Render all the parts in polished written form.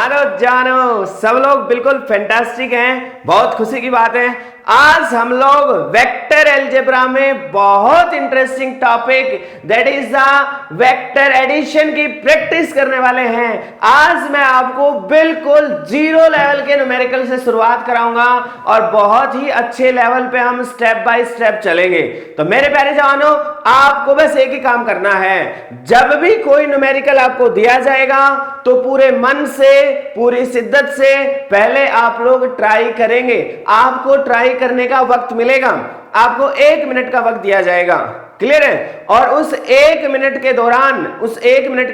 Hello जानो, सब लोग बिल्कुल फैंटास्टिक हैं। बहुत खुशी की बात है, आज हम लोग वेक्टर अलजेब्रा में बहुत interesting topic that is the vector addition की प्रैक्टिस करने वाले हैं। आज मैं आपको बिल्कुल जीरो लेवल के न्यूमेरिकल से शुरुआत कराऊंगा और बहुत ही अच्छे लेवल पे हम स्टेप बाय स्टेप चलेंगे। तो मेरे प्यारे जवानों, आपको बस एक ही काम करना है, जब भी कोई न्यूमेरिकल आपको दिया जाएगा तो पूरे मन से, पूरी शिद्दत से पहले आप लोग ट्राई करेंगे। आपको ट्राई करने का वक्त मिलेगा, आपको 1 मिनट का वक्त दिया जाएगा। क्लियर है? और उस 1 मिनट के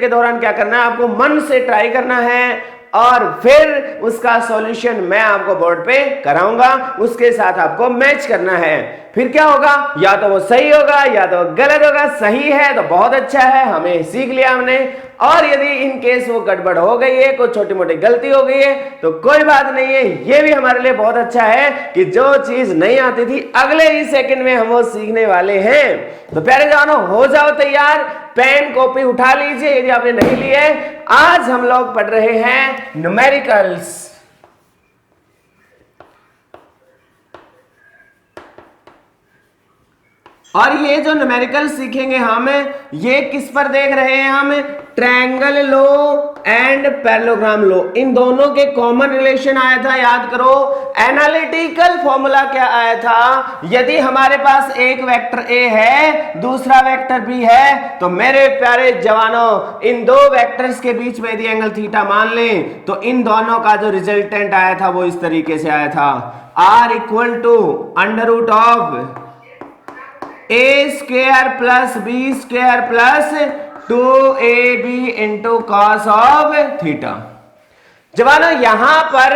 दौरान क्या करना है, आपको मन से ट्राई करना है और फिर उसका सॉल्यूशन मैं आपको बोर्ड पे कराऊंगा, उसके साथ आपको मैच करना है। फिर क्या होगा, या तो वो सही होगा या तो गलत होगा। सही है तो बहुत अच्छा है, हमें सीख लिया हमने, और यदि इन केस वो गड़बड़ हो गई है, कोई छोटी मोटी गलती हो गई है तो कोई बात नहीं है। ये भी हमारे लिए बहुत अच्छा है कि जो चीज नहीं आती थी अगले ही सेकंड में हम वो सीखने वाले हैं। तो प्यारे जवानों, हो जाओ तैयार, पेन कॉपी उठा लीजिए यदि आपने नहीं ली है। आज हम लोग पढ़ रहे हैं न्यूमेरिकल्स। और ये जो न्यूमेरिकल सीखेंगे हम, ये किस पर देख रहे हैं हम, ट्रायंगल लो एंड पैरेललोग्राम लो। इन दोनों के कॉमन रिलेशन आया था, याद करो। एनालिटिकल फॉर्मूला क्या आया था, यदि हमारे पास एक वेक्टर ए है, दूसरा वेक्टर बी है, तो मेरे प्यारे जवानों, इन दो वेक्टर्स के बीच में यदि एंगल थीटा मान लें तो इन दोनों का जो रिजल्टेंट आया था वो इस तरीके से आया था, R equal to under root of a square plus b square plus 2ab into cos of theta. जवानों, यहां पर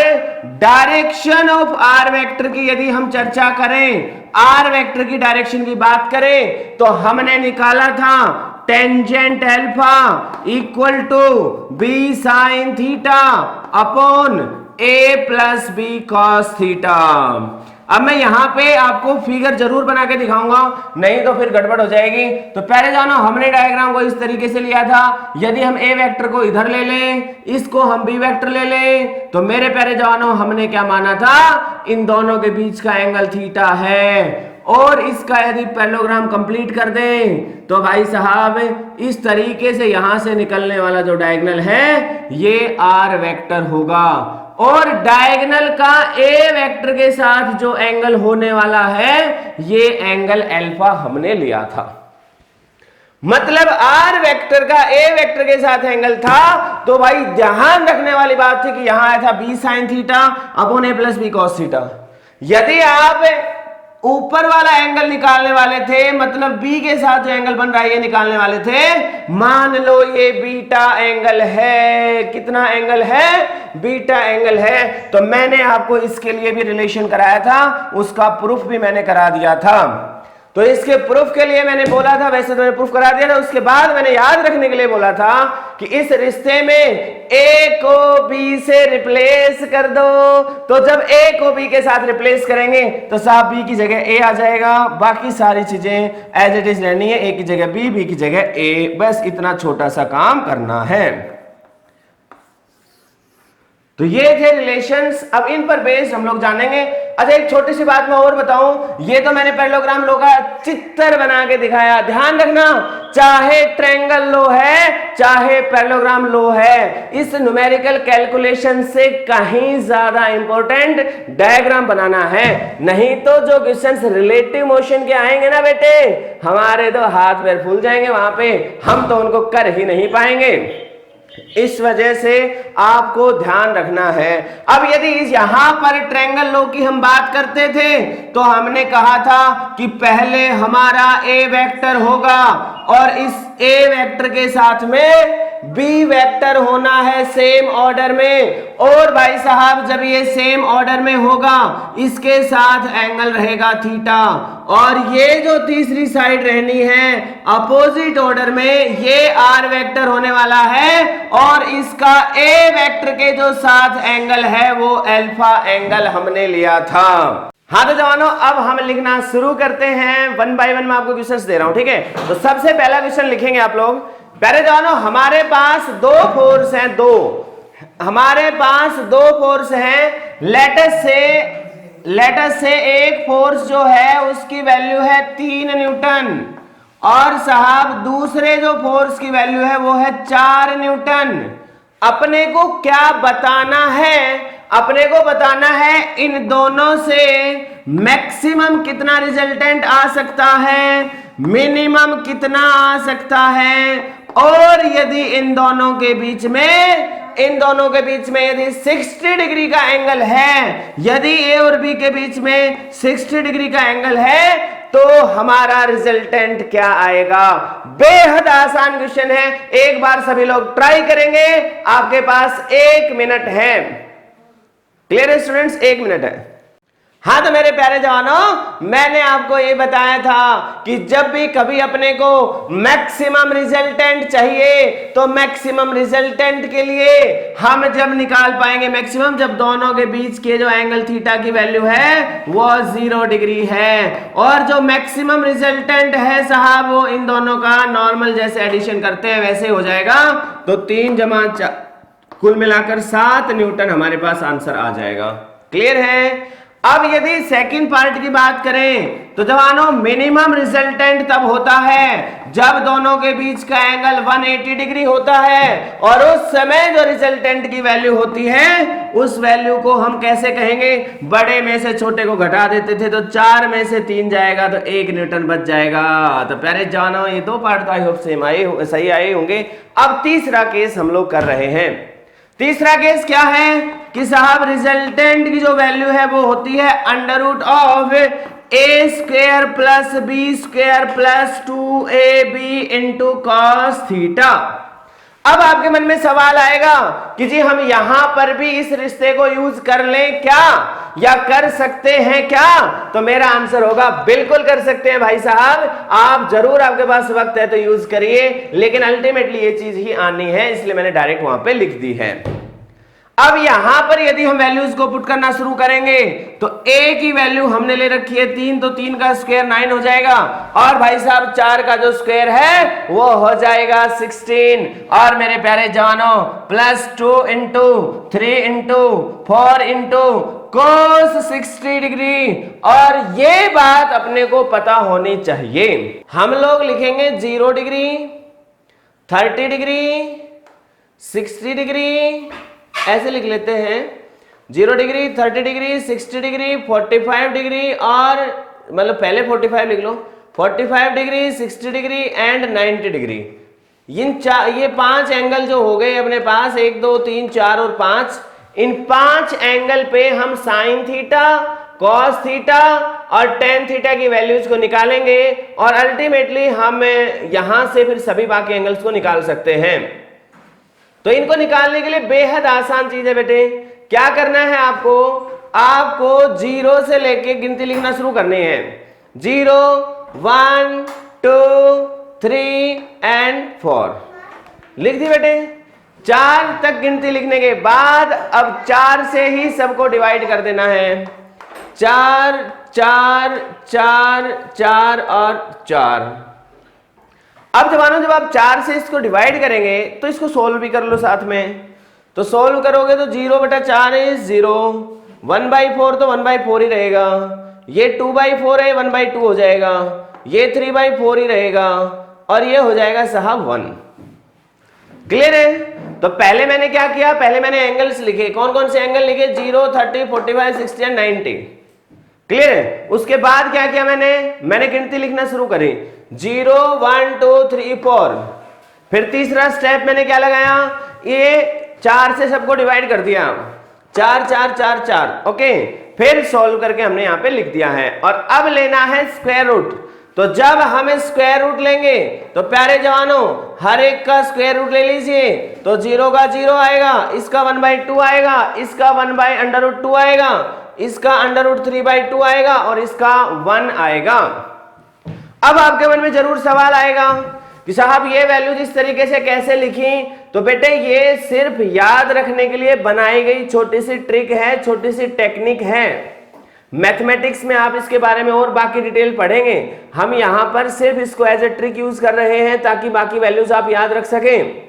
डायरेक्शन ऑफ आर वेक्टर की यदि हम चर्चा करें, आर वेक्टर की डायरेक्शन की बात करें तो हमने निकाला था tangent alpha equal to b sine theta upon a plus b cos theta. अब मैं यहां पे आपको फिगर जरूर बना के दिखाऊंगा, नहीं तो फिर गड़बड़ हो जाएगी। तो पहले जानो, हमने डायग्राम को इस तरीके से लिया था, यदि हम ए वेक्टर को इधर ले लें, इसको हम बी वेक्टर ले लें, तो मेरे प्यारे जवानों हमने क्या माना था, इन दोनों के बीच का एंगल थीटा है। और इसका यदि पैरेललोग्राम कंप्लीट कर दें तो भाई साहब इस तरीके से यहां से निकलने वाला जो डायगोनल है ये आर वेक्टर होगा। और डायगोनल का ए वेक्टर के साथ जो एंगल होने वाला है ये एंगल अल्फा हमने लिया था। मतलब आर वेक्टर का ए वेक्टर के साथ एंगल था, तो भाई ध्यान रखने वाली बात थी कि यहां आया था B sine theta upon a plus b cos theta. यदि आप ऊपर वाला एंगल निकालने वाले थे, मतलब बी के साथ जो एंगल बन रहा है ये निकालने वाले थे, मान लो ये बीटा एंगल है। कितना एंगल है? बीटा एंगल है। तो मैंने आपको इसके लिए भी रिलेशन कराया था, उसका प्रूफ भी मैंने करा दिया था। तो इसके प्रूफ के लिए मैंने बोला था, वैसे तो मैंने प्रूफ करा दिया था, उसके बाद मैंने याद रखने के लिए बोला था कि इस रिश्ते में a को b से रिप्लेस कर दो। तो जब a को b के साथ रिप्लेस करेंगे तो साहब b की जगह a आ जाएगा, बाकी सारी चीजें एज इट इज रहनी है, a की जगह b की जगह a, बस इतना छोटा सा काम करना है। तो ये थे रिलेशंस, अब इन पर बेस्ड हम लोग जानेंगे। अच्छा, एक छोटी सी बात मैं और बताऊं, ये तो मैंने पैरेललोग्राम लो का चित्र बना के दिखाया। ध्यान रखना, चाहे ट्रायंगल लो है चाहे पैरेललोग्राम लो है, इस न्यूमेरिकल कैलकुलेशन से कहीं ज्यादा इंपॉर्टेंट डायग्राम बनाना है। नहीं तो जो क्वेश्चंस रिलेटिव मोशन के आएंगे ना बेटे, हमारे तो हाथ पैर फूल जाएंगे वहां पे, हम तो उनको कर ही नहीं पाएंगे। इस वजह से आपको ध्यान रखना है। अब यदि यहां पर ट्रायंगल लो की हम बात करते थे तो हमने कहा था कि पहले हमारा ए वेक्टर होगा और इस ए वेक्टर के साथ में बी वेक्टर होना है सेम ऑर्डर में। और भाई साहब जब ये सेम ऑर्डर में होगा इसके साथ एंगल रहेगा थीटा, और ये जो तीसरी साइड रहनी है अपोजिट ऑर्डर में, ये आर वेक्टर होने वाला है और इसका ए वेक्टर के जो साथ एंगल है वो अल्फा एंगल हमने लिया था। हाँ तो जवानों, अब हम लिखना शुरू करते हैं। 1 बाय 1 मैं आपको क्वेश्चंस दे रहा हूं, ठीक है। तो सबसे पहला क्वेश्चन लिखेंगे आप लोग। पहले जवानों, हमारे पास दो फोर्स हैं, दो हमारे पास दो फोर्स हैं। लेटस से एक फोर्स जो है उसकी वैल्यू है 3 न्यूटन और साहब दूसरे जो फोर्स की वैल्यू है वो है 4 न्यूटन। अपने को क्या बताना है? अपने को बताना है इन दोनों से मैक्सिमम कितना रिजल्टेंट आ सकता है, मिनिमम कितना आ सकता है, और यदि इन दोनों के बीच में यदि 60 डिग्री का एंगल है, यदि ए और बी के बीच में 60 डिग्री का एंगल है तो हमारा रिजल्टेंट क्या आएगा। बेहद आसान क्वेश्चन है, एक बार सभी लोग ट्राई करेंगे। आपके पास 1 मिनट है। क्लियर है स्टूडेंट्स? 1 मिनट है। हाँ तो मेरे प्यारे जवानों, मैंने आपको ये बताया था कि जब भी कभी अपने को मैक्सिमम रिजल्टेंट चाहिए तो मैक्सिमम रिजल्टेंट के लिए हम जब निकाल पाएंगे मैक्सिमम, जब दोनों के बीच के जो एंगल थीटा की वैल्यू है वो 0 डिग्री है, और जो मैक्सिमम रिजल्टेंट है साहब वो इन दोनों का नॉर्मल जैसे एडिशन करते हैं वैसे हो जाएगा। तो 3 जमा 4 कुल मिलाकर 7 न्यूटन हमारे पास आंसर आ जाएगा। क्लियर है? अब यदि सेकंड पार्ट की बात करें तो जवानों मिनिमम रिजल्टेंट तब होता है जब दोनों के बीच का एंगल 180 डिग्री होता है, और उस समय जो रिजल्टेंट की वैल्यू होती है उस वैल्यू को हम कैसे कहेंगे? बड़े में से छोटे को घटा देते थे तो 4 में से 3 जाएगा तो 1 न्यूटन बच जाएगा। तो प्यारे जवानों ये दो पार्ट तो आई होप सही आए होंगे। अब तीसरा केस हम लोग कर रहे हैं। तीसरा केस क्या है कि साहब रिजल्टेंट की जो वैल्यू है वो होती है under root of a square plus b square plus 2ab into cos theta. अब आपके मन में सवाल आएगा कि जी हम यहां पर भी इस रिश्ते को यूज कर लें क्या, या कर सकते हैं क्या? तो मेरा आंसर होगा बिल्कुल कर सकते हैं भाई साहब, आप जरूर, आपके पास वक्त है तो यूज करिए, लेकिन अल्टीमेटली ये चीज ही आनी है इसलिए मैंने डायरेक्ट वहां पे लिख दी है। अब यहां पर यदि हम वैल्यूज को पुट करना शुरू करेंगे तो a की वैल्यू हमने ले रखी है 3, तो 3 का स्क्वायर 9 हो जाएगा, और भाई साहब 4 का जो स्क्वायर है वो हो जाएगा 16, और मेरे प्यारे जवानों plus 2 into 3 into 4 into cos 60 degree. और ये बात अपने को पता होनी चाहिए। हम लोग लिखेंगे 0 डिग्री, 30 डिग्री, 60 डिग्री, ऐसे लिख लेते हैं। 0 डिग्री, 30 डिग्री, 60 डिग्री, 45 डिग्री, और मतलब पहले 45 लिख लो, 45 डिग्री, 60 डिग्री एंड 90 डिग्री। ये 5 एंगल जो हो गए अपने पास, 1 2 3 4 और 5, इन 5 एंगल पे हम साइन थीटा, कॉस थीटा और टेन थीटा की वैल्यूज को निकालेंगे, और अल्टीमेटली हम यहां से फिर सभी बाकी एंगल्स को निकाल सकते हैं। तो इनको निकालने के लिए बेहद आसान चीज है बेटे। क्या करना है आपको 0 से लेके गिनती लिखना शुरू करनी है। 0 1 2 3 एंड 4 लिख दी बेटे। 4 तक गिनती लिखने के बाद अब 4 से ही सबको डिवाइड कर देना है। 4 4 4 4 और 4। अब जवानों जब आप 4 से इसको डिवाइड करेंगे तो इसको सोल्व भी कर लो साथ में। तो सोल्व करोगे तो 0/4 इज 0, 1/4 तो 1/4 ही रहेगा, ये 2/4 है 1/2 हो जाएगा, ये 3/4 ही रहेगा, और ये हो जाएगा साहब 1। क्लियर है? तो पहले मैंने क्या किया, पहले मैंने एंगल्स लिखे। कौन कौन से एंगल लिखे? 0 30 45 60 एंड 90। क्लियर है? उसके बाद क्या किया मैंने गिनती लिखना शुरू करी। 0 1 2 3 4। फिर तीसरा स्टेप मैंने क्या लगाया, ये 4 से सबको डिवाइड कर दिया, 4 4 4 4। ओके, फिर सॉल्व करके हमने यहां पे लिख दिया है। और अब लेना है स्क्वायर रूट। तो जब हम स्क्वायर रूट लेंगे तो प्यारे जवानों हर एक का स्क्वायर रूट ले लीजिए। तो 0 का 0 आएगा, इसका 1/2 आएगा, इसका 1/√2 आएगा, इसका √3/2 आएगा, और इसका 1 आएगा। अब आपके मन में जरूर सवाल आएगा कि साहब ये वैल्यूज इस तरीके से कैसे लिखी? तो बेटे ये सिर्फ याद रखने के लिए बनाई गई छोटी सी ट्रिक है, छोटी सी टेक्निक है। मैथमेटिक्स में आप इसके बारे में और बाकी डिटेल पढ़ेंगे। हम यहां पर सिर्फ इसको एज ए ट्रिक यूज कर रहे हैं ताकि बाकी वैल्यूज आप याद रख सकें।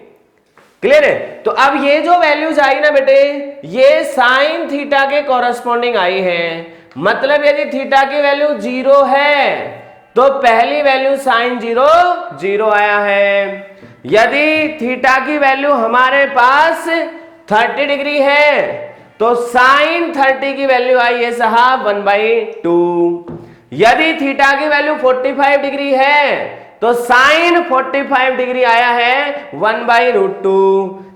क्लियर है? तो अब ये जो वैल्यूज आई ना बेटे, ये साइन थीटा के कॉरस्पॉन्डिंग आई है। मतलब यदि थीटा की वैल्यू 0 है तो पहली वैल्यू साइन 0 0 आया है। यदि थीटा की वैल्यू हमारे पास 30 डिग्री है तो साइन 30 की वैल्यू आई है साहब 1/2। यदि थीटा की वैल्यू 45 डिग्री है तो साइन 45 डिग्री आया है 1/√2।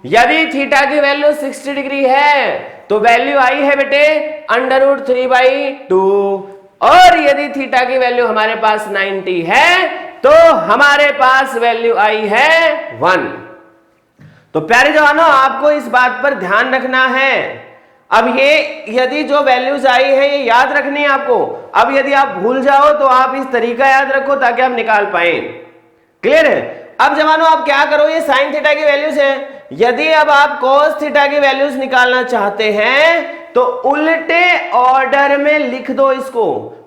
यदि थीटा की वैल्यू 60 डिग्री है तो वैल्यू आई है बेटे √3/2। और यदि थीटा की वैल्यू हमारे पास 90 है तो हमारे पास वैल्यू आई है 1। तो प्यारे जवानों, आपको इस बात पर ध्यान रखना है। अब ये यदि जो वैल्यूज आई है ये याद रखनी है आपको। अब यदि आप भूल जाओ तो आप इस तरीका याद रखो ताकि आप निकाल पाए। क्लियर है? अब जवानों आप क्या करो, ये साइन थीटा की वैल्यूज है। यदि अब आप कॉस थीटा की वैल्यूज निकालना चाहते हैं तो उल्टे ऑर्डर में लिख दो इसको,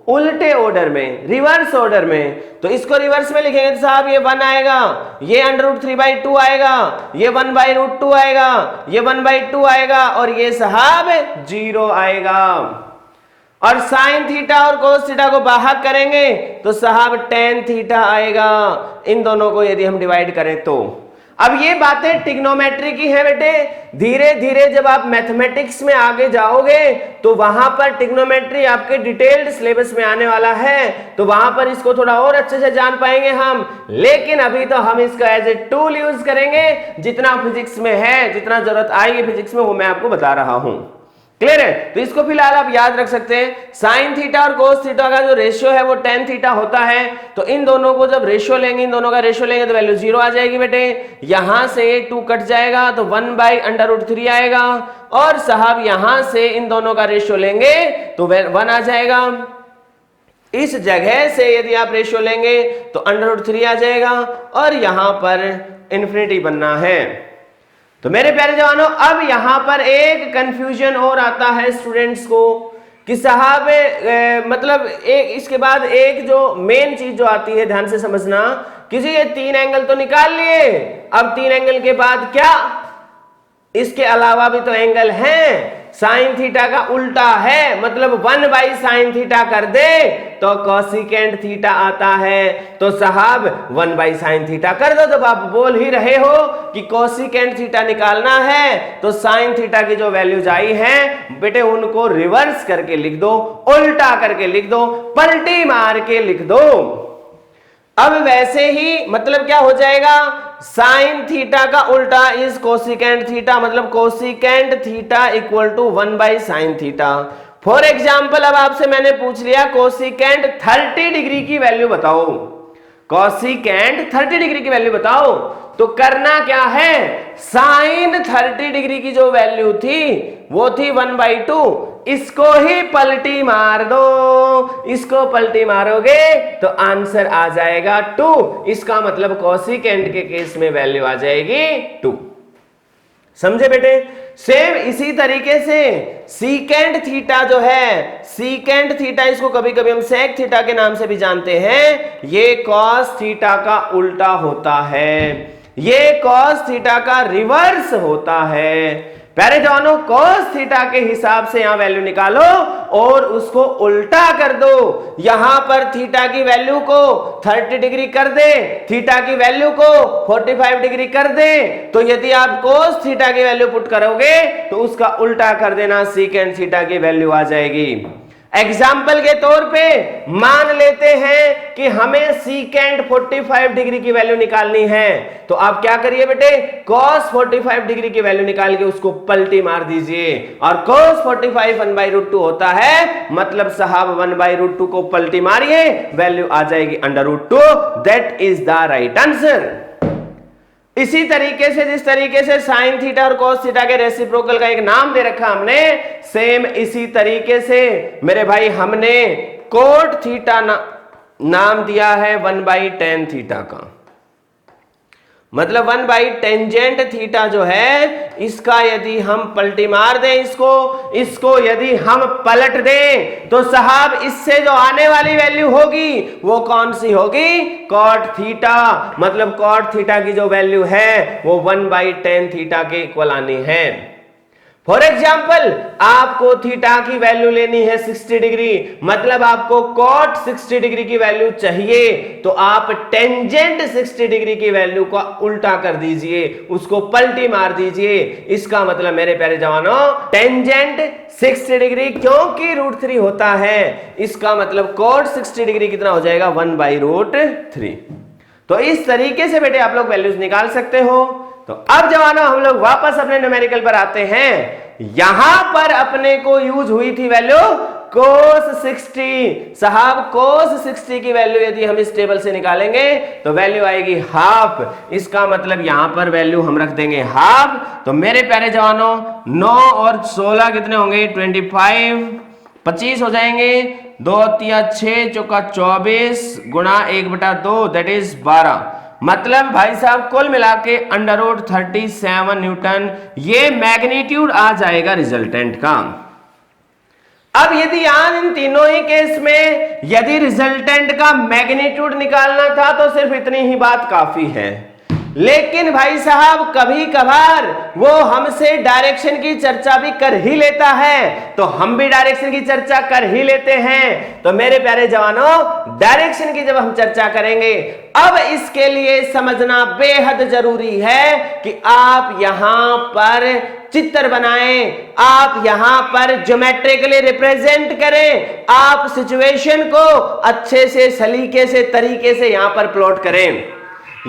उल्टे ऑर्डर में, रिवर्स ऑर्डर में। तो इसको रिवर्स में लिखेंगे तो साहब ये 1 आएगा, ये √3/2 आएगा, ये 1/√2 आएगा, ये 1/2 आएगा और ये साहब 0 आएगा। और साइन थीटा और कोस थीटा को बाहर करेंगे तो साहब टेन थीटा आएगा, इन दोनों को यदि हम डिवाइड करें तो। अब ये बातें ट्रिग्नोमेट्री की है बेटे। धीरे धीरे जब आप मैथमेटिक्स में आगे जाओगे तो वहां पर ट्रिग्नोमेट्री आपके डिटेल्ड सिलेबस में आने वाला है, तो वहां पर इसको थोड़ा और अच्छे से जान पाएंगे हम। लेकिन अभी तो हम इसका एज ए टूल यूज करेंगे। जितना फिजिक्स में है, जितना जरूरत आएगी फिजिक्स में, वो मैं आपको बता रहा हूं। क्लियर है? तो इसको फिलहाल आप याद रख सकते हैं। साइन थीटा और कोस थीटा का जो रेशियो है वो टेन थीटा होता है। तो इन दोनों को जब रेशियो लेंगे, इन दोनों का रेशियो लेंगे तो वैल्यू 0 आ जाएगी बेटे। यहां से 2 कट जाएगा तो 1/√3 आएगा। और साहब यहां से इन दोनों का रेशियो लेंगे तो 1 आ जाएगा। इस जगह से यदि आप रेशियो लेंगे तो √3 आ जाएगा और यहां पर इन्फिनिटी बनना है। तो मेरे प्यारे जवानों, अब यहां पर एक कंफ्यूजन और आता है स्टूडेंट्स को कि साहब मतलब एक इसके बाद एक जो मेन चीज जो आती है, ध्यान से समझना, किसी ये 3 एंगल तो निकाल लिए, अब 3 एंगल के बाद क्या, इसके अलावा भी तो एंगल हैं। साइन थीटा का उल्टा है, मतलब 1/sin थीटा कर दे तो कोसिकेंट थीटा आता है। तो साहब 1/sin थीटा कर दो। जब आप बोल ही रहे हो कि कोसिकेंट थीटा निकालना है तो साइन थीटा की जो वैल्यूज आई हैं बेटे उनको रिवर्स करके लिख दो, उल्टा करके लिख दो, पलटी मार के लिख दो। अब वैसे ही मतलब क्या हो जाएगा, साइन थीटा का उल्टा इज कोसिकेंट थीटा, मतलब cosecant theta equal to 1/sin theta. For example अब आपसे मैंने पूछ लिया कोसिकेंट 30 डिग्री की वैल्यू बताओ, कोसिकेंट 30 डिग्री की वैल्यू बताओ। तो करना क्या है, साइन 30 डिग्री की जो वैल्यू थी वो थी 1/2, इसको ही पलटी मार दो। इसको पलटी मारोगे तो आंसर आ जाएगा 2। इसका मतलब कोसिकेंट के केस में वैल्यू आ जाएगी 2। समझे बेटे? सेम इसी तरीके से सीकेंट थीटा जो है, सीकेंट थीटा, इसको कभी कभी हम सेक थीटा के नाम से भी जानते हैं, ये कॉस थीटा का उल्टा होता है, ये कॉस थीटा का रिवर्स होता है। प्यारे जवानों, कॉस थीटा के हिसाब से यहां वैल्यू निकालो और उसको उल्टा कर दो। यहां पर थीटा की वैल्यू को 30 डिग्री कर दे, थीटा की वैल्यू को 45 डिग्री कर दे। तो यदि आप कॉस थीटा की वैल्यू पुट करोगे तो उसका उल्टा कर देना, सीकेंट थीटा की वैल्यू आ जाएगी। एग्जाम्पल के तौर पे मान लेते हैं कि हमें सीकेंट 45 डिग्री की वैल्यू निकालनी है, तो आप क्या करिए बेटे, cos 45 डिग्री की वैल्यू निकाल के उसको पलटी मार दीजिए। और cos 45 1/√2 होता है, मतलब साहब 1/√2 को पलटी मारिए, वैल्यू आ जाएगी √2। That is the right answer. इसी तरीके से जिस तरीके से साइन थीटा और कोस थीटा के रेसिप्रोकल का एक नाम दे रखा हमने, सेम इसी तरीके से मेरे भाई हमने कोट थीटा नाम दिया है 1/tan थीटा का। मतलब 1 बाई टेंजेंट थीटा जो है इसका यदि हम पलटी मार दें, इसको यदि हम पलट दें तो साहब इससे जो आने वाली वैल्यू होगी वो कौन सी होगी? Cot theta. मतलब कॉट थीटा की जो वैल्यू है वो 1 बाई टेन थीटा के इक्वल आनी है। फॉर एग्जाम्पल आपको थीटा की वैल्यू लेनी है 60 डिग्री, मतलब आपको कॉट 60 डिग्री की वैल्यू चाहिए, तो आप टेंजेंट 60 डिग्री की वैल्यू को उल्टा कर दीजिए, उसको पलटी मार दीजिए। इसका मतलब मेरे प्यारे जवानों टेंजेंट 60 डिग्री क्योंकि √3 होता है, इसका मतलब कॉट 60 डिग्री कितना हो जाएगा? 1 बाई √3। तो इस तरीके से बेटे आप लोग वैल्यूज निकाल सकते हो। तो अब जवानों हम लोग वापस अपने न्यूमेरिकल पर आते हैं। यहां पर अपने को यूज हुई थी वैल्यू cos 60। साहब cos 60 की वैल्यू यदि हम इस टेबल से निकालेंगे तो वैल्यू आएगी हाफ। इसका मतलब यहां पर वैल्यू हम रख देंगे हाफ। तो मेरे प्यारे जवानों 9 और 16 कितने होंगे? 25, 25 हो जाएंगे। 2 3 6 चौका 24 गुणा 1/2 दैट इज 12। मतलब भाई साहब कुल मिला के √37 न्यूटन ये मैग्नीट्यूड आ जाएगा रिजल्टेंट का। अब यदि यहां इन तीनों ही केस में यदि रिजल्टेंट का मैग्नीट्यूड निकालना था तो सिर्फ इतनी ही बात काफी है, लेकिन भाई साहब कभी कभार वो हमसे डायरेक्शन की चर्चा भी कर ही लेता है, तो हम भी डायरेक्शन की चर्चा कर ही लेते हैं। तो मेरे प्यारे जवानों डायरेक्शन की जब हम चर्चा करेंगे, अब इसके लिए समझना बेहद जरूरी है कि आप यहां पर चित्र बनाएं, आप यहां पर ज्योमेट्रिकली रिप्रेजेंट करें, आप सिचुएशन को अच्छे से सलीके से तरीके से यहां पर प्लॉट करें।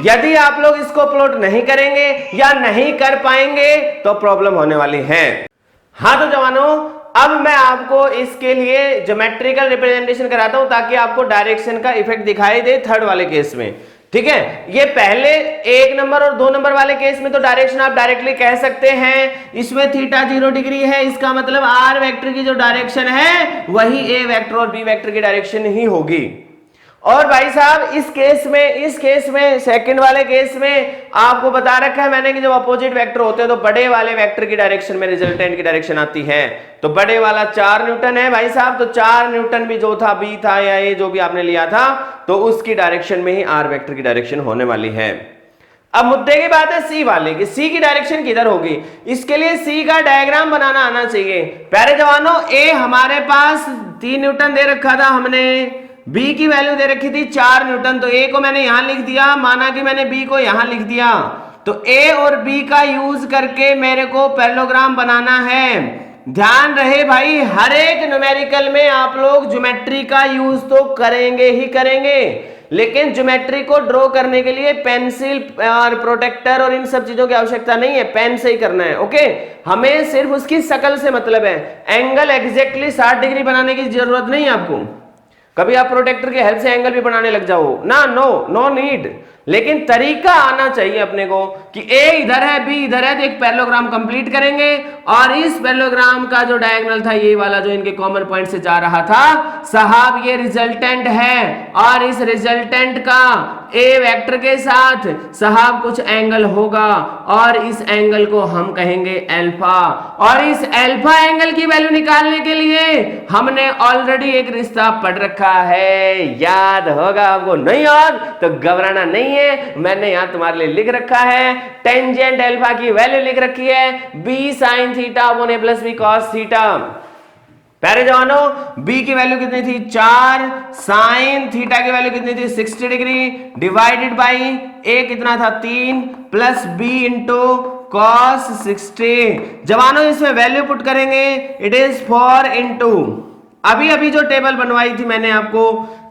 यदि आप लोग इसको प्लॉट नहीं करेंगे या नहीं कर पाएंगे तो प्रॉब्लम होने वाली है। हाँ तो जवानों अब मैं आपको इसके लिए ज्योमेट्रिकल रिप्रेजेंटेशन कराता हूं ताकि आपको डायरेक्शन का इफेक्ट दिखाई दे थर्ड वाले केस में। ठीक है, ये पहले 1 नंबर और 2 नंबर वाले केस में तो डायरेक्शन आप डायरेक्टली कह सकते हैं। इसमें थीटा 0 डिग्री है, इसका मतलब आर वेक्टर की जो डायरेक्शन है वही ए वेक्टर और बी वेक्टर की डायरेक्शन ही होगी। और भाई साहब इस केस में सेकंड वाले केस में आपको बता रखा है मैंने कि जब अपोजिट वेक्टर होते हैं तो बड़े वाले वेक्टर की डायरेक्शन में रिजल्टेंट की डायरेक्शन आती है। तो बड़े वाला 4 न्यूटन है भाई साहब, तो 4 न्यूटन भी जो था बी था या ये जो भी आपने लिया था तो उसकी डायरेक्शन में ही आर वेक्टर की डायरेक्शन होने वाली है। अब मुद्दे की बात है सी वाले की, सी की डायरेक्शन किधर होगी? इसके लिए सी का डायग्राम बनाना आना चाहिए। प्यारे जवानों ए हमारे पास 3 न्यूटन दे रखा था हमने, बी की वैल्यू दे रखी थी 4 न्यूटन, तो ए को मैंने यहां लिख दिया, माना कि मैंने बी को यहां लिख दिया। तो ए और बी का यूज करके मेरे को पैरेललोग्राम बनाना है। ध्यान रहे भाई हर एक न्यूमेरिकल में आप लोग ज्योमेट्री का यूज तो करेंगे ही करेंगे, लेकिन ज्योमेट्री को ड्रॉ करने के लिए पेंसिल और प्रोटेक्टर और इन सब चीजों की आवश्यकता नहीं है, पेन से ही करना है। ओके, हमें सिर्फ उसकी शकल से मतलब है, एंगल एग्जैक्टली 60 डिग्री बनाने की जरूरत नहीं है आपको। कभी आप प्रोटेक्टर के हेल्प से एंगल भी बनाने लग जाओ ना, नो नीड, लेकिन तरीका आना चाहिए अपने को कि ए इधर है बी इधर है, तो एक पैरेललोग्राम कंप्लीट करेंगे और इस पैरेललोग्राम का जो डायगोनल था ये वाला जो इनके कॉमन पॉइंट से जा रहा था, साहब ये रिजल्टेंट है और इस रिजल्टेंट का ए वेक्टर के साथ साहब कुछ एंगल होगा और इस एंगल को हम कहेंगे अल्फा। और इस अल्फा एंगल की वैल्यू निकालने के लिए हमने ऑलरेडी एक रिश्ता पढ़ रखा है, याद होगा आपको? नहीं याद तो घबराना नहीं है, मैंने यहां तुम्हारे लिए लिख रखा है। टेंजेंट अल्फा की वैल्यू लिख रखी है B sine theta upon a plus b cos theta. प्यारे जवानों बी की वैल्यू कितनी थी 4, साइन थीटा की वैल्यू कितनी थी 60 डिग्री, डिवाइडेड बाई ए कितना था 3 प्लस बी इंटू कॉस 60। जवानों इसमें वैल्यू पुट करेंगे, इट इज 4 इंटू अभी जो टेबल बनवाई थी मैंने आपको,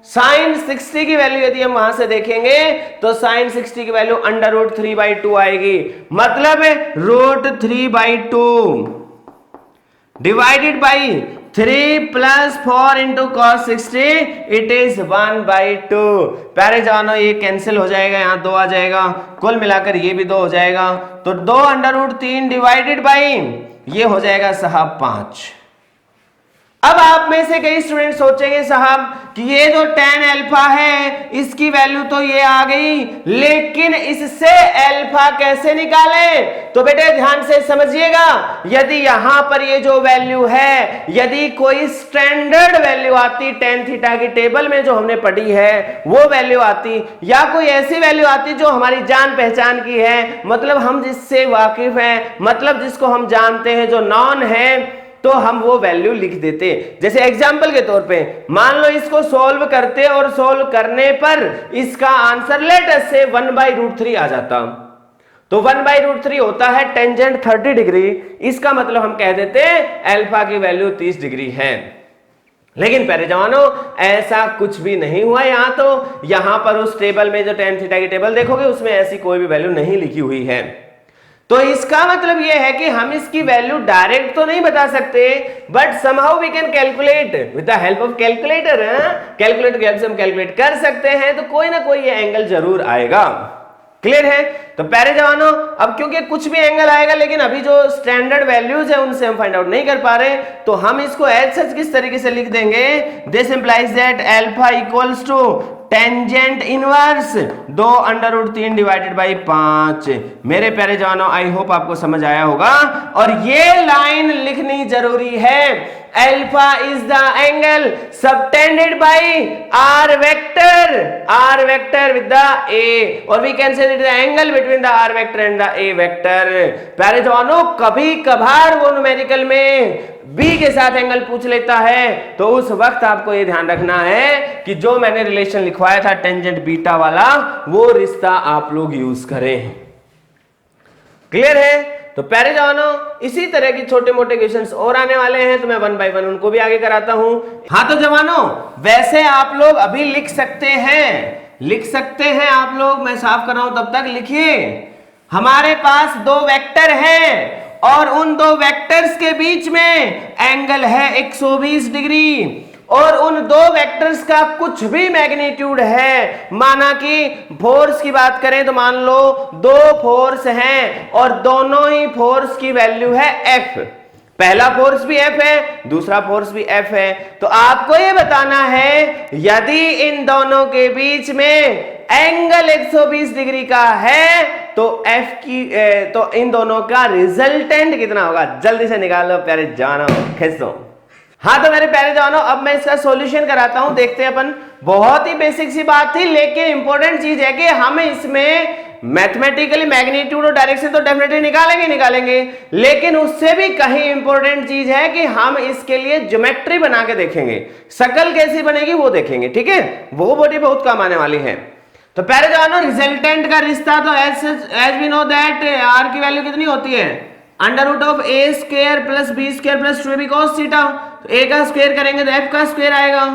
साइन 60 की वैल्यू यदि हम वहां से देखेंगे तो साइन 60 की वैल्यू √3/2 आएगी, मतलब √3/2 divided by 3 plus 4 into cos 60 it is 1/2। प्यारे जवानों ये कैंसिल हो जाएगा, यहां 2 आ जाएगा, कुल मिलाकर ये भी 2 हो जाएगा, तो 2 √3 डिवाइडेड बाई ये हो जाएगा साहब 5। अब आप में से कई स्टूडेंट सोचेंगे साहब कि ये जो tan अल्फा है इसकी वैल्यू तो ये आ गई, लेकिन इससे अल्फा कैसे निकालें? तो बेटे ध्यान से समझिएगा, यदि यहां पर ये जो वैल्यू है, यदि कोई स्टैंडर्ड वैल्यू आती tan थीटा की टेबल में जो हमने पढ़ी है वो वैल्यू आती, या कोई ऐसी वैल्यू आती जो हमारी जान पहचान की है, मतलब हम जिससे वाकिफ हैं, मतलब जिसको हम जानते हैं, जो नॉन है, तो हम वो वैल्यू लिख देते। जैसे एग्जाम्पल के तौर पे मान लो इसको सॉल्व करते और सॉल्व करने पर इसका आंसर लेट अस से 1/√3 आ जाता, तो 1/√3 होता है टेंजेंट 30 डिग्री। इसका मतलब हम कह देते अल्फा की वैल्यू 30 डिग्री है। लेकिन प्यारे जवानों ऐसा कुछ भी नहीं हुआ यहां, तो यहां पर उस टेबल में जो tan थीटा की टेबल देखोगे उसमें ऐसी कोई भी वैल्यू नहीं लिखी हुई है। तो इसका मतलब यह है कि हम इसकी वैल्यू डायरेक्ट तो नहीं बता सकते, but somehow we can calculate with the help of calculator. Calculator की हेल्प से हम कैलकुलेट कर सकते हैं, तो कोई ना कोई ये एंगल जरूर आएगा। क्लियर है? तो प्यारे जवानों अब क्योंकि कुछ भी एंगल आएगा, लेकिन अभी जो स्टैंडर्ड वैल्यूज है उनसे हम फाइंड आउट नहीं कर पा रहे, तो हम इसको एज सच किस तरीके से लिख देंगे, this implies that alpha equals to tangent inverse 2√3 divided by 5। मेरे प्यारे जवानों आई होप आपको समझ आया होगा, और ये लाइन लिखनी जरूरी है, alpha is the angle subtended by R vector with the A, और we can say the angle between the R vector and the A vector. प्यारे जवानों कभी कभार वो न्यूमेरिकल में बी के साथ एंगल पूछ लेता है, तो उस वक्त आपको ये ध्यान रखना है कि जो मैंने रिलेशन लिखवाया था टेंजेंट बीटा वाला, वो रिश्ता आप लोग यूज करें। क्लियर है? तो प्यारे जवानों इसी तरह की छोटे मोटे क्वेश्चंस और आने वाले हैं, तो मैं 1 बाय 1 उनको भी आगे कराता हूं। हाँ तो जवानों वैसे आप लोग अभी लिख सकते हैं आप लोग, मैं साफ कर रहा हूं तब तक लिखिए। हमारे पास दो वेक्टर हैं और उन दो वेक्टर्स के बीच में एंगल है 120 डिग्री, और उन दो वेक्टर्स का कुछ भी मैग्नीट्यूड है, माना कि फोर्स की बात करें तो मान लो दो फोर्स हैं और दोनों ही फोर्स की वैल्यू है F, पहला फोर्स भी F है, दूसरा फोर्स भी F है। तो आपको ये बताना है यदि इन दोनों के बीच में एंगल 120 डिग्री का है तो F की तो इन दोनों का रिजल्टेंट कितना होगा, जल्दी से निकालो प्यारे जवानों, खींच दो। हाँ तो मेरे प्यारे जवानों अब मैं इसका सॉल्यूशन कराता हूं, देखते हैं अपन। बहुत ही बेसिक सी बात थी, लेकिन इंपॉर्टेंट चीज है कि हमें इसमें मैथमेटिकली मैग्नीट्यूड और डायरेक्शन तो डेफिनेटली निकालेंगे, लेकिन उससे भी कहीं इंपॉर्टेंट चीज है कि हम इसके लिए ज्योमेट्री बना के देखेंगे, शक्ल कैसी बनेगी वो देखेंगे, ठीक है, वो बड़ी बहुत काम आने वाली है। तो प्यारे जवानों रिजल्टेंट का रिश्ता तो as we know that R की वैल्यू कितनी होती है, √a² plus b² plus 2ab cos theta. तो a का स्क्वायर करेंगे तो f का स्क्वायर आएगा,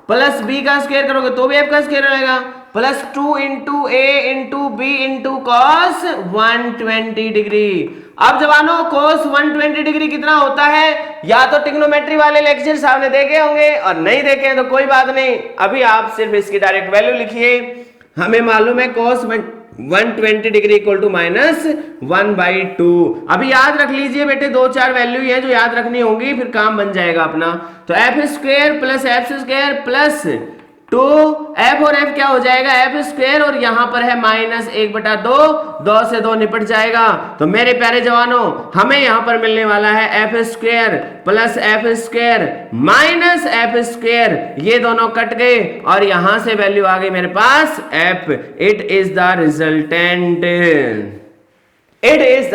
प्लस b का स्क्वायर करोगे तो भी f का स्क्वायर आएगा, plus 2 into a into b into cos 120 degree. अब जवानों cos 120 डिग्री कितना होता है, या तो ट्रिग्नोमेट्री वाले लेक्चर्स आपने देखे होंगे, और नहीं देखे हैं तो कोई बात नहीं, अभी आप सिर्फ इसकी डायरेक्ट वैल्यू लिखिए। हमें मालूम है cos 120 डिग्री इक्वल टू -1/2। अभी याद रख लीजिए बेटे, दो चार वैल्यू है जो याद रखनी होंगी, फिर काम बन जाएगा अपना। तो f² plus f² plus 2f और f क्या हो जाएगा f², और यहां पर है -1/2, 2 से 2 निपट जाएगा। तो मेरे प्यारे जवानों हमें यहां पर मिलने वाला है f² plus f² minus f², ये दोनों कट गए और यहां से वैल्यू आ गई मेरे पास f। It is the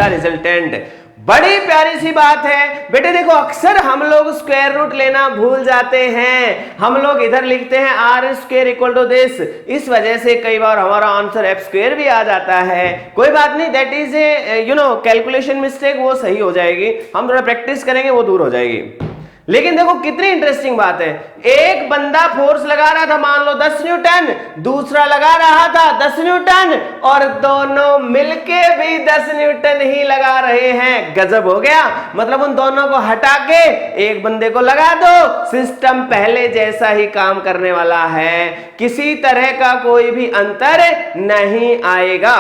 resultant. बड़ी प्यारी सी बात है बेटे, देखो अक्सर हम लोग स्क्वायर रूट लेना भूल जाते हैं, हम लोग इधर लिखते हैं r² इक्वल टू दिस, इस वजह से कई बार हमारा आंसर f² भी आ जाता है। कोई बात नहीं, that is a calculation mistake, वो सही हो जाएगी, हम थोड़ा प्रैक्टिस करेंगे वो दूर हो जाएगी। लेकिन देखो कितनी इंटरेस्टिंग बात है, एक बंदा फोर्स लगा रहा था मान लो 10 न्यूटन, दूसरा लगा रहा था 10 न्यूटन, और दोनों मिलके भी 10 न्यूटन ही लगा रहे हैं। गजब हो गया, मतलब उन दोनों को हटा के एक बंदे को लगा दो, सिस्टम पहले जैसा ही काम करने वाला है, किसी तरह का कोई भी अंतर नहीं आएगा।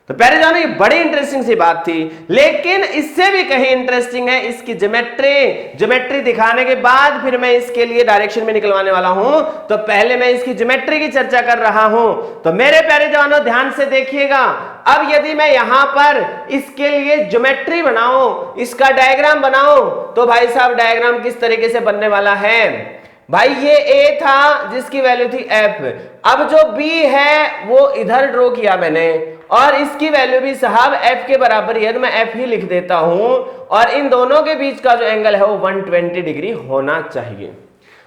तो प्यारे जानो ये बड़ी इंटरेस्टिंग सी बात थी, लेकिन इससे भी कहीं इंटरेस्टिंग है इसकी ज्योमेट्री दिखाने के बाद फिर मैं इसके लिए डायरेक्शन में निकलवाने वाला हूं। तो पहले मैं इसकी ज्योमेट्री की चर्चा कर रहा हूं। तो मेरे प्यारे जवानों ध्यान से देखिएगा, अब यदि मैं यहां पर इसके लिए ज्योमेट्री बनाऊं, इसका डायग्राम बनाऊं, तो भाई साहब डायग्राम किस तरीके से बनने वाला है। भाई ये A था जिसकी वैल्यू थी F, अब जो B है वो इधर ड्रॉ किया मैंने, और इसकी वैल्यू भी साहब F के बराबर ही है, तो मैं F ही लिख देता हूं, और इन दोनों के बीच का जो एंगल है वो 120 डिग्री होना चाहिए।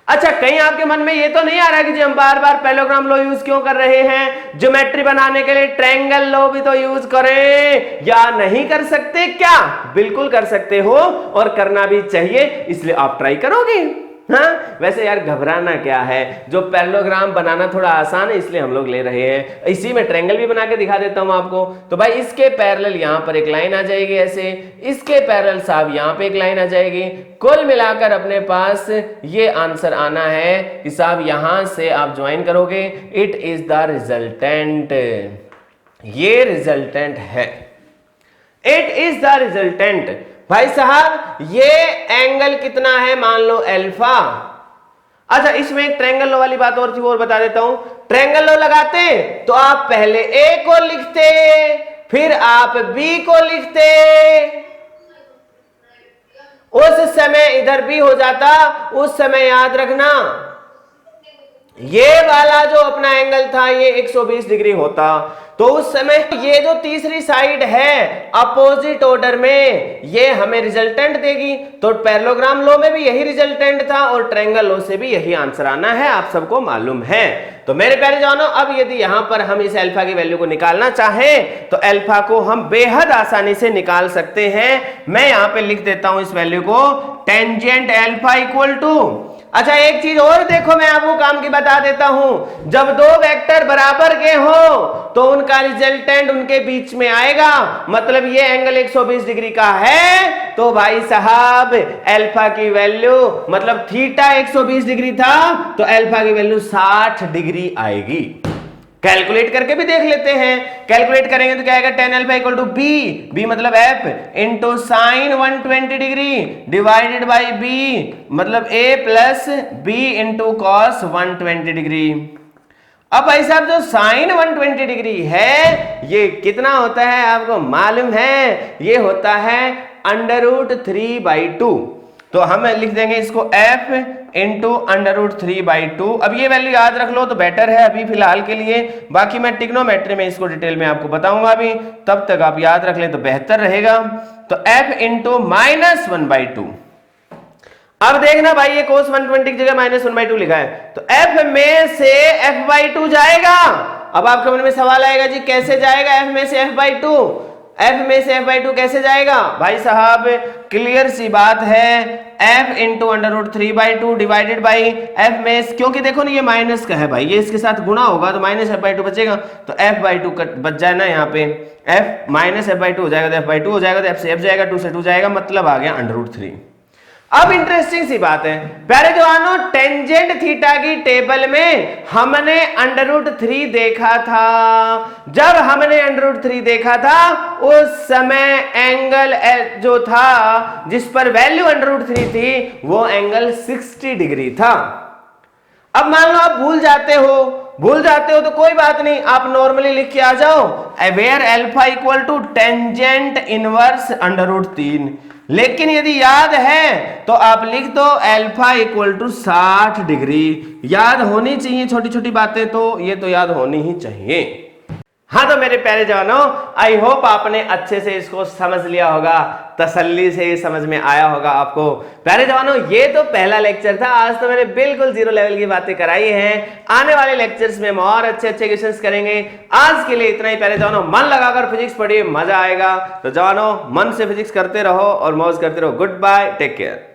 अच्छा, कहीं आपके मन में ये तो नहीं आ रहा कि जी हम बार बार पैरेललोग्राम लॉ यूज क्यों कर रहे हैं, ज्योमेट्री बनाने के लिए ट्रायंगल लॉ भी तो यूज करें, या नहीं कर सकते क्या? बिल्कुल कर सकते हो और करना भी चाहिए, इसलिए आप ट्राई करोगे। हाँ, वैसे यार घबराना क्या है, जो पैरेललोग्राम बनाना थोड़ा आसान है इसलिए हम लोग ले रहे हैं। इसी में ट्रायंगल भी बना के दिखा देता हूं आपको। तो भाई इसके पैरेलल यहां पर एक लाइन आ जाएगी ऐसे, इसके पैरेलल साहब यहां पे एक लाइन आ जाएगी। कुल मिलाकर अपने पास ये आंसर आना है कि साहब यहां से आप ज्वाइन करोगे, इट इज द रिजल्टेंट। ये रिजल्टेंट है, इट इज द रिजल्टेंट। भाई साहब ये एंगल कितना है, मान लो अल्फा। अच्छा, इसमें एक ट्रायंगल लॉ वाली बात और थी, और बता देता हूं। ट्रायंगल लॉ लगाते तो आप पहले A को लिखते, फिर आप B को लिखते, उस समय इधर B हो जाता। उस समय याद रखना ये वाला जो अपना एंगल था ये 120 डिग्री होता, तो उस समय ये जो तीसरी साइड है अपोजिट ऑर्डर में ये हमें रिजल्टेंट देगी। तो पैरेललोग्राम लॉ में भी यही रिजल्टेंट था और ट्रायंगल लॉ से भी यही आंसर आना है, आप सबको मालूम है। तो मेरे प्यारे जानो, अब यदि यहां पर हम इस अल्फा की वैल्यू को निकालना चाहें तो अल्फा को हम बेहद आसानी से निकाल सकते हैं। मैं यहां पे लिख देता हूं इस वैल्यू को, टेंजेंट अल्फा इक्वल टू। अच्छा, एक चीज और देखो, मैं आपको काम की बता देता हूं। जब दो वेक्टर बराबर के हो तो उनका रिजल्टेंट उनके बीच में आएगा, मतलब ये एंगल 120 डिग्री का है तो भाई साहब अल्फा की वैल्यू, मतलब थीटा 120 डिग्री था तो अल्फा की वैल्यू 60 डिग्री आएगी। कैलकुलेट करके भी देख लेते हैं। कैलकुलेट करेंगे तो क्या आएगा, tan alpha equal to b मतलब f into sine 120 degree divided by b मतलब a plus b into cos 120 degree. अब भाई साहब जो साइन 120 डिग्री है ये कितना होता है आपको मालूम है, ये होता है √3/2। तो हम लिख देंगे इसको f इंटू √3/2। अब ये वैल्यू याद रख लो तो बेटर है अभी फिलहाल के लिए, बाकी मैं ट्रिग्नोमेट्री में इसको डिटेल में आपको बताऊंगा अभी, तब तक आप याद रख लें तो बेहतर रहेगा। तो f इंटू -1/2। अब देखना भाई ये cos 120 की जगह -1/2 लिखा है, तो f में से f/2 जाएगा। अब आपके मन में सवाल आएगा जी कैसे जाएगा f में से f/2, f में से f/2 कैसे जाएगा? भाई साहब क्लियर सी बात है, f into √3/2 divided by f में, क्योंकि देखो ना ये माइनस का है भाई, ये इसके साथ गुणा होगा तो -f/2 बचेगा, तो f/2 बच जाए ना यहाँ पे, f -f/2 हो जाएगा तो f/2 हो जाएगा, तो f से f जाएगा, 2 से 2 जाएगा, मतलब आ गया √3। अब इंटरेस्टिंग सी बात है प्यारे जवानों, टेंजेंट थीटा की टेबल में हमने √3 देखा था। जब हमने √3 देखा था उस समय एंगल जो था जिस पर वैल्यू √3 थी वो एंगल 60 डिग्री था। अब मान लो आप भूल जाते हो तो कोई बात नहीं, आप नॉर्मली लिख के आ जाओ, where alpha equal to tangent inverse √3। लेकिन यदि याद है तो आप लिख दो अल्फा इक्वल टू 60 डिग्री। याद होनी चाहिए छोटी छोटी बातें, तो ये तो याद होनी ही चाहिए। हाँ तो मेरे प्यारे जवानों, आई होप आपने अच्छे से इसको समझ लिया होगा, तसल्ली से समझ में आया होगा आपको। प्यारे जवानों ये तो पहला लेक्चर था, आज तो मैंने बिल्कुल 0 लेवल की बातें कराई हैं। आने वाले लेक्चर्स में हम और अच्छे क्वेश्चंस करेंगे। आज के लिए इतना ही प्यारे जवानों, मन लगाकर फिजिक्स पढ़िए, मजा आएगा। तो जवानों मन से फिजिक्स करते रहो और मौज करते रहो। Good bye, take care.